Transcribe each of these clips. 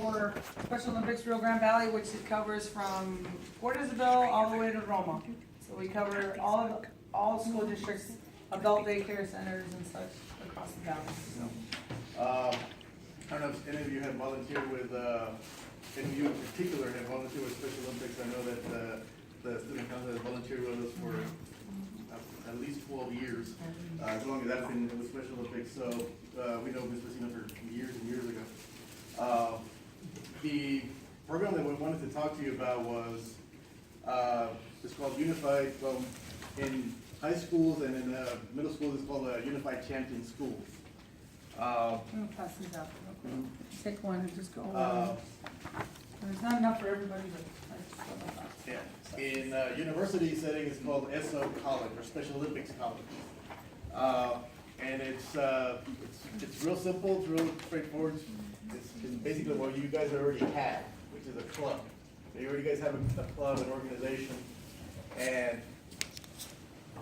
for Special Olympics Rio Grande Valley, which it covers from Port Isabel all the way to Roma. So we cover all school districts, adult daycare centers and such across the valley. I don't know if any of you have volunteered with, any of you in particular have volunteered with Special Olympics. I know that the student council has volunteered with us for at least 12 years, as long as I've been with Special Olympics. So we know Ms. Messina for years and years ago. The program that we wanted to talk to you about was, it's called Unified, well, in high schools and in middle schools, it's called Unified Champion Schools. I'm gonna pass these out real quick. Take one and just go over. There's not enough for everybody, but I just thought about that. Yeah. In university setting, it's called SO College or Special Olympics College. And it's real simple, it's real straightforward. It's basically what you guys already have, which is a club. You already guys have a club, an organization, and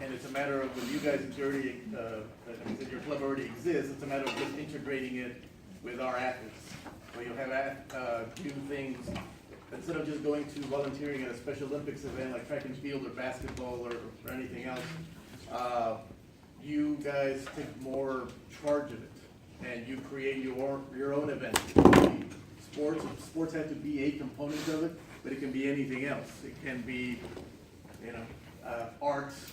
it's a matter of when you guys already, your club already exists, it's a matter of just integrating it with our athletes. So you'll have do things, instead of just going to volunteering at a Special Olympics event like track and field or basketball or anything else, you guys take more charge of it and you create your own event. Sports have to be a component of it, but it can be anything else. It can be, arts,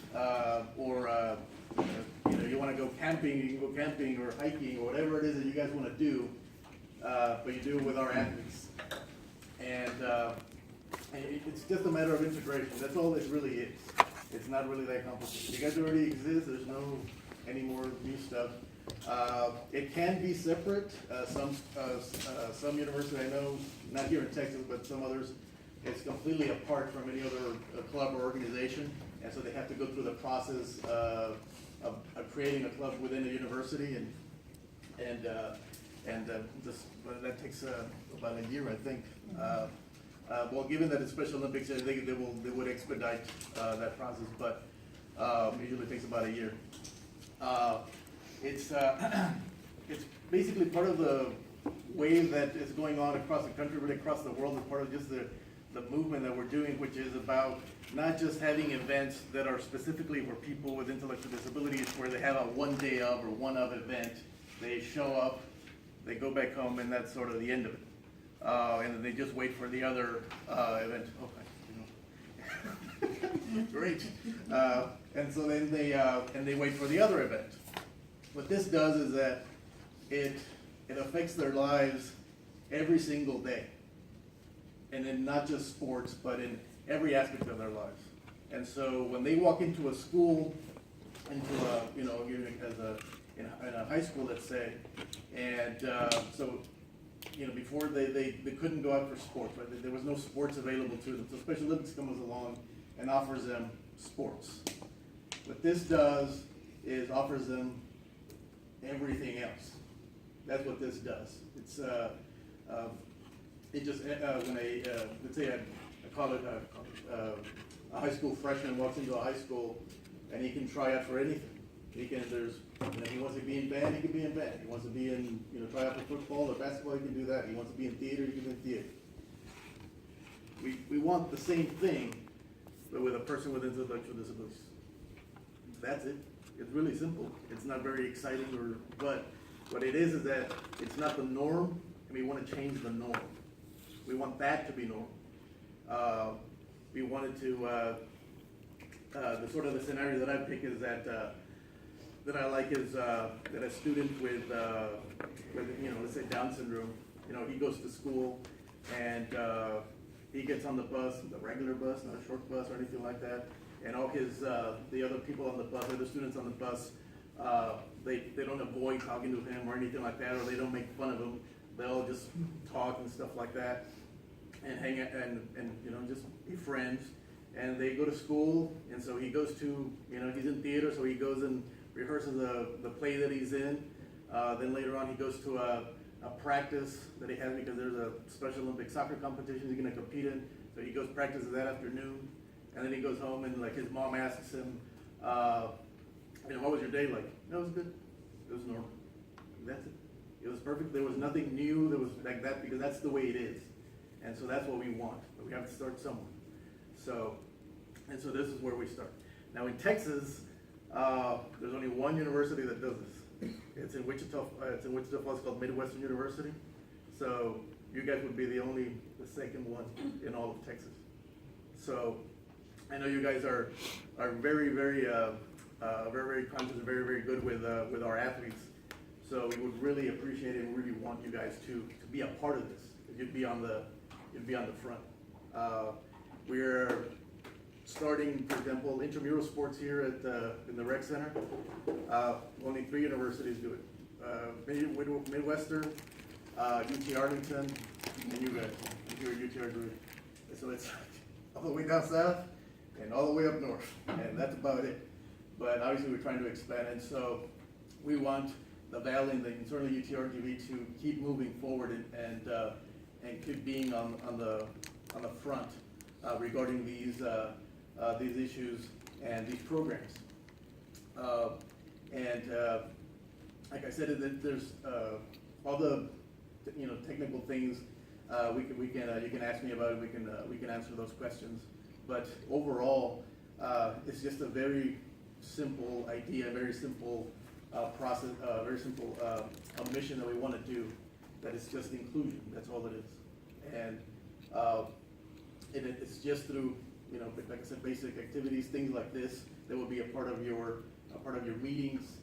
or you want to go camping, you can go camping or hiking or whatever it is that you guys want to do, but you do it with our athletes. And it's just a matter of integration. That's all it really is. It's not really that complicated. You guys already exist. There's no any more new stuff. It can be separate. Some universities, I know, not here in Texas, but some others, it's completely apart from any other club or organization, and so they have to go through the process of creating a club within a university, and that takes about a year, I think. Well, given that it's Special Olympics, I think they would expedite that process, but usually it takes about a year. It's basically part of the wave that is going on across the country, really across the world, as part of just the movement that we're doing, which is about not just having events that are specifically for people with intellectual disabilities, where they have a one day of or one of event, they show up, they go back home, and that's sort of the end of it. And then they just wait for the other event. Okay. Great. And so then they wait for the other event. What this does is that it affects their lives every single day. And in not just sports, but in every aspect of their lives. And so when they walk into a school, in a high school, let's say, and so before they couldn't go out for sports, right? There was no sports available to them. So Special Olympics comes along and offers them sports. What this does is offers them everything else. That's what this does. It's it just when let's say I call it a high school freshman walks into a high school and he can try out for anything. He wants to be in band, he can be in band. He wants to be in try out for football or basketball, he can do that. He wants to be in theater, he can be in theater. We want the same thing, but with a person with intellectual disabilities. That's it. It's really simple. It's not very exciting, but what it is that it's not the norm, and we want to change the norm. We want that to be normal. We wanted to, the sort of the scenario that I pick is that I like is that a student with let's say Down syndrome, he goes to school and he gets on the bus, the regular bus, not a short bus or anything like that, and all the other people on the bus, other students on the bus, they don't avoid talking to him or anything like that, or they don't make fun of him. They'll just talk and stuff like that, and hang out and just be friends. And they go to school, and so he goes to he's in theater, so he goes and rehearses the play that he's in. Then later on, he goes to a practice that he has because there's a Special Olympic soccer competition he's going to compete in. So he goes practices that afternoon, and then he goes home and his mom asks him, what was your day like? No, it was good. It was normal. That's it. It was perfect. There was nothing new that was like that because that's the way it is. And so that's what we want. But we have to start somewhere. So this is where we start. Now in Texas, there's only one university that does this. It's in Wichita. It's in Wichita Falls, called Midwestern University. So you guys would be the second one in all of Texas. So I know you guys are very, very, very conscious and very, very good with our athletes. So we would really appreciate it and really want you guys to be a part of this. You'd be on the front. We're starting, for example, intramural sports here in the rec center. Only 3 universities do it. Midwestern, UT Arlington, and you guys. You're UT Arlington. So it's all the way down south and all the way up north, and that's about it. But obviously we're trying to expand, and so we want the Valley and certainly UTRGV to keep moving forward and keep being on the front regarding these issues and these programs. Like I said, there's all the technical things you can ask me about it. We can answer those questions. But overall, it's just a very simple idea, very simple process, very simple a mission that we want to do. That is just inclusion. That's all it is. And it's just through like I said, basic activities, things like this. That will be a part of your meetings.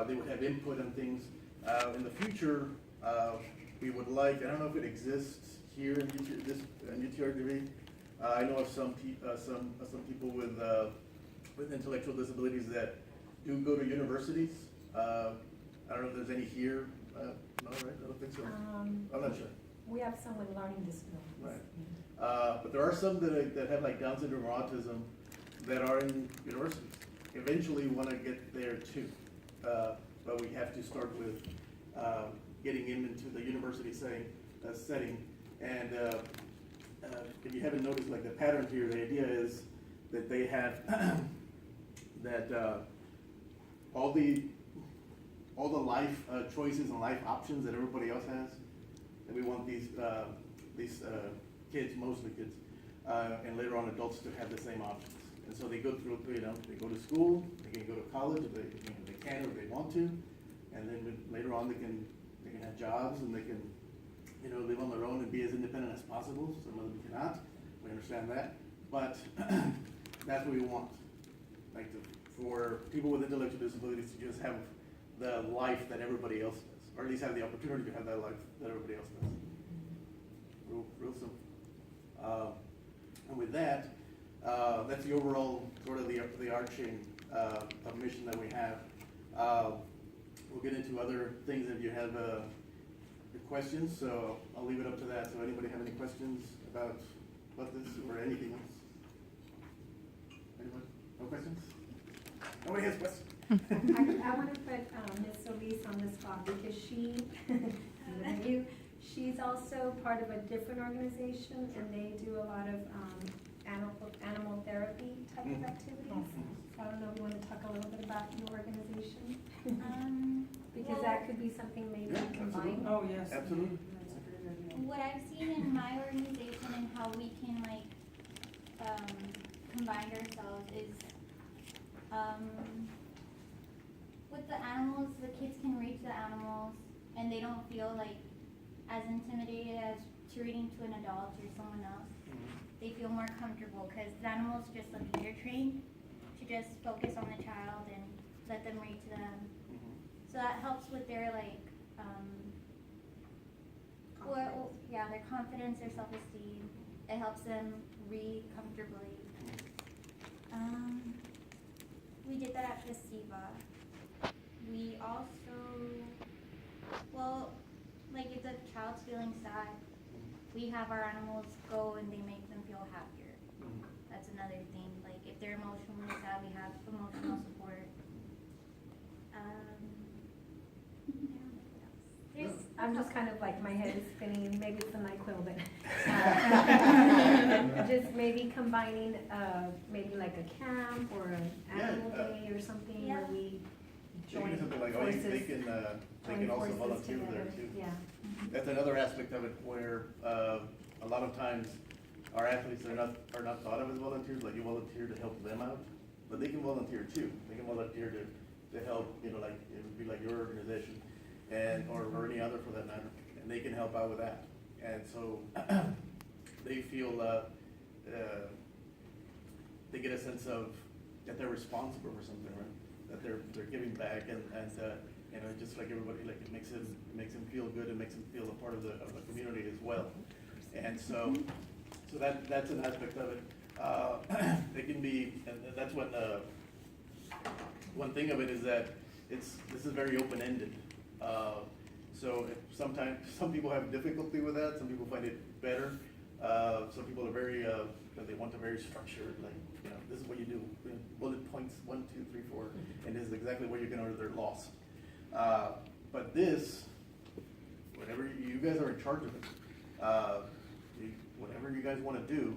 They would have input on things. In the future, we would like. I don't know if it exists here in UTRGV. I know of some people with intellectual disabilities that do go to universities. I don't know if there's any here. No, right? I don't think so. I'm not sure. We have some with learning disabilities. Right. But there are some that have like Down syndrome or autism that are in universities. Eventually, we want to get there too. But we have to start with getting into the university setting. And if you haven't noticed, like the pattern here, the idea is that they have all the life choices and life options that everybody else has. And we want these kids, mostly kids, and later on adults, to have the same options. And so they go through, they go to school, they can go to college if they can or if they want to, and then later on they can have jobs and they can live on their own and be as independent as possible. Some of them cannot. We understand that, but that's what we want, for people with intellectual disabilities to just have the life that everybody else does, or at least have the opportunity to have that life that everybody else does. Real simple. And with that, that's the overall sort of the arching mission that we have. We'll get into other things if you have questions, so I'll leave it up to that. So anybody have any questions about this or anything else? Anyone? No questions? Nobody has questions? I want to put Ms. Solis on the spot because she's also part of a different organization, and they do a lot of animal therapy type of activities. So I don't know if you want to talk a little bit about your organization, because that could be something maybe combined. Oh, yes. Absolutely. What I've seen in my organization and how we can combine ourselves is with the animals, the kids can reach the animals and they don't feel as intimidated as treating to an adult or someone else. They feel more comfortable because the animals just they're trained to just focus on the child and let them reach them. So that helps with their their confidence, their self-esteem. It helps them read comfortably. We did that at Festival. We also, if the child's feeling sad, we have our animals go and they make them feel happier. That's another thing. If they're emotionally sad, we have emotional support. I'm just kind of my head is spinning, and maybe it's the NyQuil, but just maybe combining maybe a camp or an animal day or something where we join something like, oh, they forces. can also Join forces volunteer there together. too. Yeah. That's another aspect of it where, a lot of times our athletes are not thought of as volunteers, like you volunteer to help them out, but they can volunteer too. They can volunteer to help, you know, like, it would be like your organization and, or any other for that matter, and they can help out with that. And so they feel, they get a sense of that they're responsible for something, right? That they're giving back and, you know, just like everybody, like it makes them feel good, it makes them feel a part of the community as well. And so that's an aspect of it. It can be, and that's when, one thing of it is that this is very open-ended. So sometimes, some people have difficulty with that, some people find it better. Some people are very, they want a very structured, like, you know, this is what you do, bullet points, 1, 2, 3, 4, and this is exactly what you're gonna order their loss. But this, whatever, you guys are in charge of it. Whatever you guys wanna do,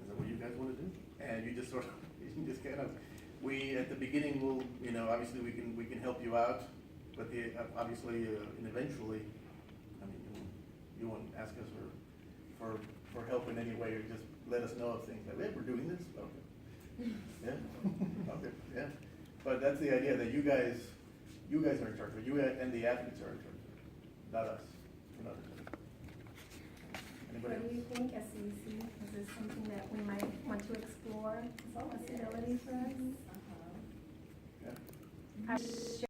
is what you guys wanna do. And you just sort of, you just kind of, at the beginning, we'll, you know, obviously we can help you out, but obviously, and eventually, I mean, you won't ask us for help in any way, or just let us know of things, like, hey, we're doing this, okay. Yeah, okay, yeah. But that's the idea, that you guys are in charge of it, you and the athletes are in charge of it, not us. We're not in charge. Anybody What do you think, SCEC? Is this something that we might want to explore as a possibility for us? else? Yeah.